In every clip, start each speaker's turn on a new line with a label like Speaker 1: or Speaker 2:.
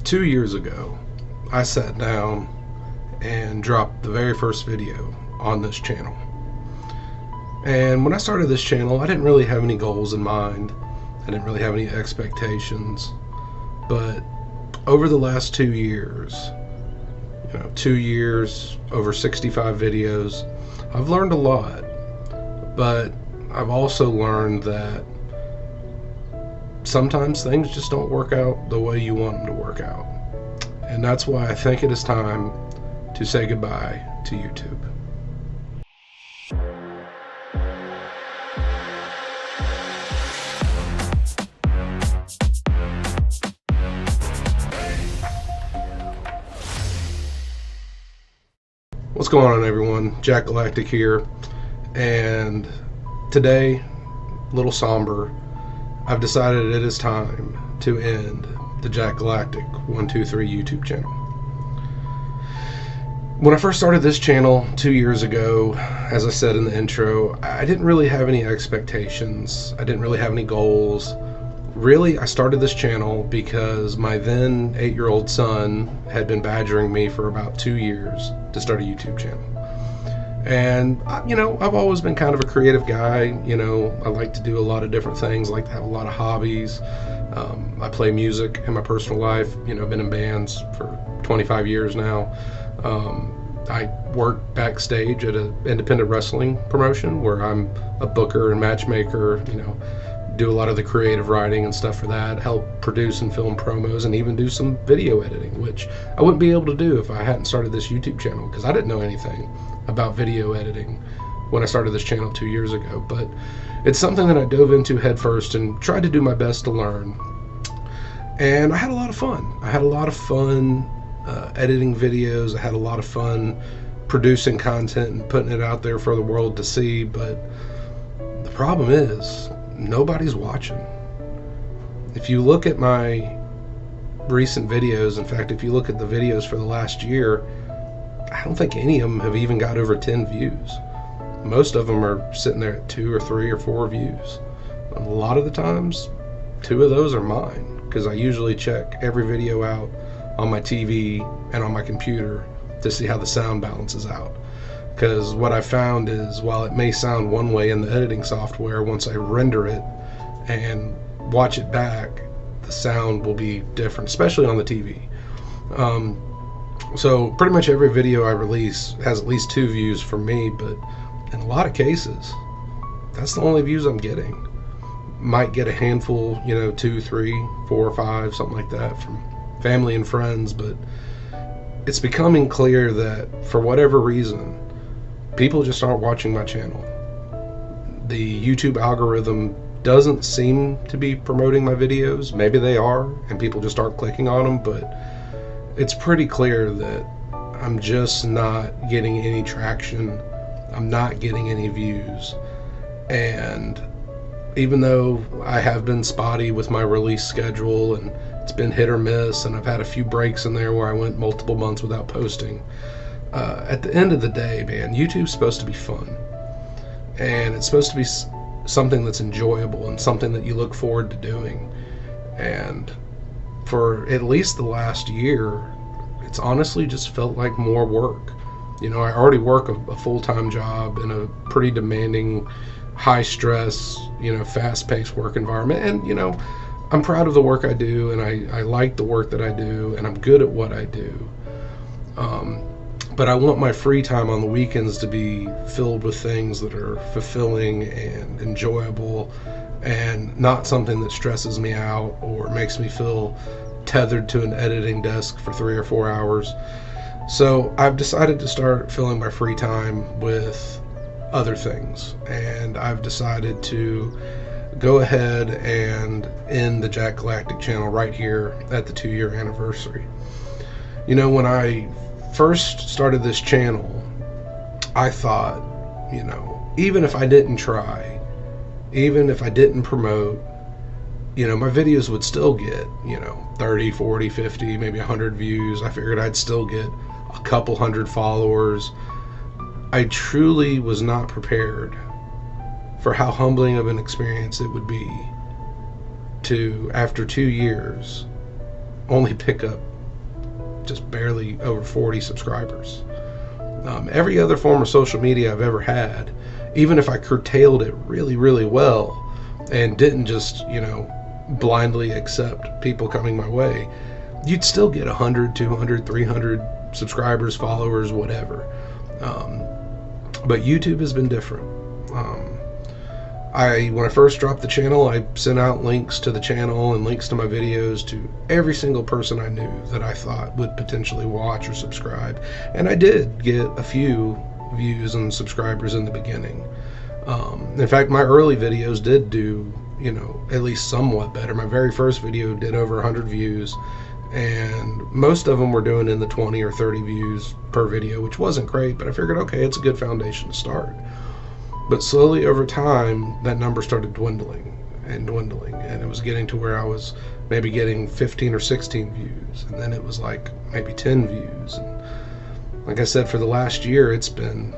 Speaker 1: 2 years ago, I sat down and dropped the very first video on this channel. And when I started this channel, I didn't really have any goals in mind. I didn't really have any expectations. But over the last 2 years, 2 years, over 65 videos, I've learned a lot. But I've also learned that sometimes things just don't work out the way you want them to work out. And that's why I think it is time to say goodbye to YouTube. What's going on, everyone? JackGalactic here, and today, a little somber, I've decided it is time to end the JackGalactic 123 YouTube channel. When I first started this channel 2 years ago, as I said in the intro, I didn't really have any expectations. I didn't really have any goals. Really, I started this channel because my then 8-year-old son had been badgering me for about 2 years to start a YouTube channel. And, I've always been kind of a creative guy. I like to do a lot of different things, I like to have a lot of hobbies. I play music in my personal life. I've been in bands for 25 years now. I work backstage at an independent wrestling promotion where I'm a booker and matchmaker, do a lot of the creative writing and stuff for that, help produce and film promos, and even do some video editing, which I wouldn't be able to do if I hadn't started this YouTube channel, because I didn't know anything about video editing when I started this channel 2 years ago. But it's something that I dove into head first and tried to do my best to learn. And I had a lot of fun. I had a lot of fun editing videos. I had a lot of fun producing content and putting it out there for the world to see. But the problem is, nobody's watching. If you look at my recent videos, in fact, if you look at the videos for the last year, I don't think any of them have even got over 10 views. Most of them are sitting there at 2 or 3 or 4 views. And a lot of the times, 2 of those are mine, because I usually check every video out on my TV and on my computer to see how the sound balances out. Because what I found is, while it may sound one way in the editing software, once I render it and watch it back, the sound will be different, especially on the TV. So pretty much every video I release has at least 2 views from me, but in a lot of cases, that's the only views I'm getting. Might get a handful, 2, 3, 4, 5, something like that from family and friends, but it's becoming clear that for whatever reason, people just aren't watching my channel. The YouTube algorithm doesn't seem to be promoting my videos. Maybe they are, and people just aren't clicking on them, but it's pretty clear that I'm just not getting any traction. I'm not getting any views. And even though I have been spotty with my release schedule, and it's been hit or miss, and I've had a few breaks in there where I went multiple months without posting, at the end of the day, man, YouTube's supposed to be fun, and it's supposed to be something that's enjoyable and something that you look forward to doing. And for at least the last year, it's honestly just felt like more work. I already work a full-time job in a pretty demanding, high-stress, fast-paced work environment, and I'm proud of the work I do, and I like the work that I do, and I'm good at what I do. But I want my free time on the weekends to be filled with things that are fulfilling and enjoyable, and not something that stresses me out or makes me feel tethered to an editing desk for 3 or 4 hours. So I've decided to start filling my free time with other things, and I've decided to go ahead and end the JackGalactic channel right here at the 2-year anniversary. When I first started this channel, I thought, even if I didn't try, even if I didn't promote, my videos would still get, 30, 40, 50, maybe 100 views. I figured I'd still get a couple hundred followers. I truly was not prepared for how humbling of an experience it would be to, after 2 years, only pick up just barely over 40 subscribers. Every other form of social media I've ever had, even if I curtailed it really, really well and didn't just, blindly accept people coming my way, you'd still get 100, 200, 300 subscribers, followers, whatever. But YouTube has been different. When I first dropped the channel, I sent out links to the channel and links to my videos to every single person I knew that I thought would potentially watch or subscribe. And I did get a few views and subscribers in the beginning. In fact, my early videos did do, at least somewhat better. My very first video did over 100 views, and most of them were doing in the 20 or 30 views per video, which wasn't great, but I figured, okay, it's a good foundation to start. But slowly over time, that number started dwindling, and it was getting to where I was maybe getting 15 or 16 views, and then it was like maybe 10 views. And like I said, for the last year, it's been,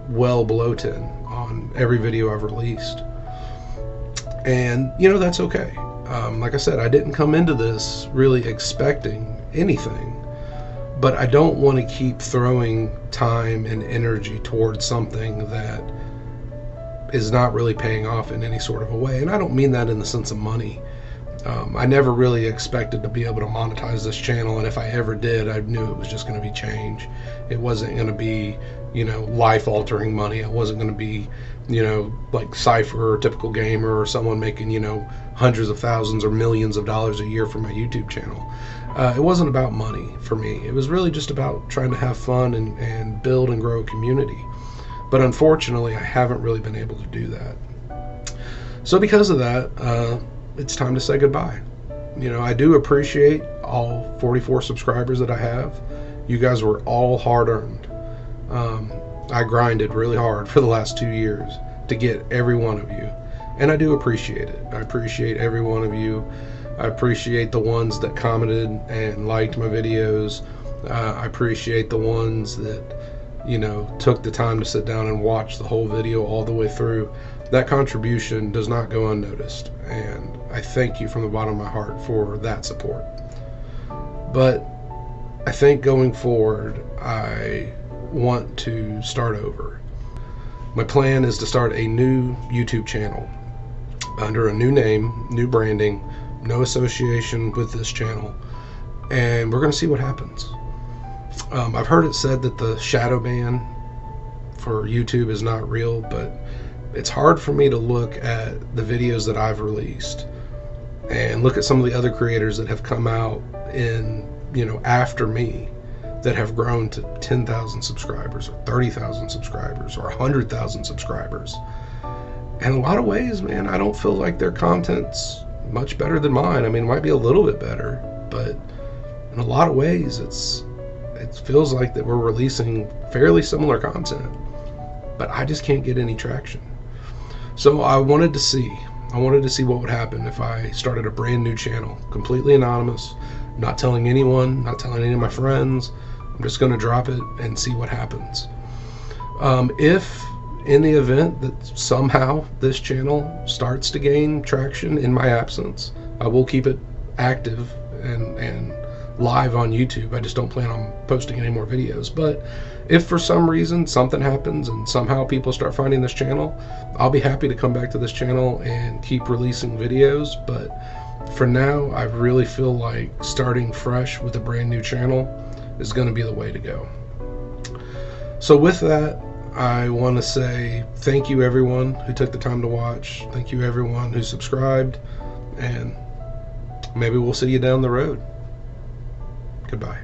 Speaker 1: well below 10 on every video I've released. And, that's okay. Like I said, I didn't come into this really expecting anything, but I don't want to keep throwing time and energy towards something that is not really paying off in any sort of a way. And I don't mean that in the sense of money. I never really expected to be able to monetize this channel, and if I ever did, I knew it was just going to be change. It wasn't going to be, life-altering money. It wasn't going to be, like Cypher or Typical Gamer or someone making, hundreds of thousands or millions of dollars a year from my YouTube channel. It wasn't about money for me. It was really just about trying to have fun and build and grow a community. But unfortunately, I haven't really been able to do that. So because of that, it's time to say goodbye. I do appreciate all 44 subscribers that I have. You guys were all hard-earned. I grinded really hard for the last 2 years to get every one of you, and I do appreciate it. I appreciate every one of you. I appreciate the ones that commented and liked my videos. I appreciate the ones that, took the time to sit down and watch the whole video all the way through. That contribution does not go unnoticed, and I thank you from the bottom of my heart for that support. But I think going forward, I want to start over. My plan is to start a new YouTube channel under a new name, new branding, no association with this channel, and we're going to see what happens. I've heard it said that the shadow ban for YouTube is not real, but it's hard for me to look at the videos that I've released and look at some of the other creators that have come out in, after me, that have grown to 10,000 subscribers or 30,000 subscribers or 100,000 subscribers. And in a lot of ways, man, I don't feel like their content's much better than mine. I mean, it might be a little bit better, but in a lot of ways, it feels like that we're releasing fairly similar content, but I just can't get any traction. So I wanted to see what would happen if I started a brand new channel, completely anonymous, not telling anyone, not telling any of my friends. I'm just going to drop it and see what happens. If in the event that somehow this channel starts to gain traction in my absence, I will keep it active and live on YouTube. I just don't plan on posting any more videos. But if for some reason something happens and somehow people start finding this channel, I'll be happy to come back to this channel and keep releasing videos. But for now, I really feel like starting fresh with a brand new channel is going to be the way to go. So with that, I want to say thank you everyone who took the time to watch. Thank you everyone who subscribed, and maybe we'll see you down the road. Goodbye.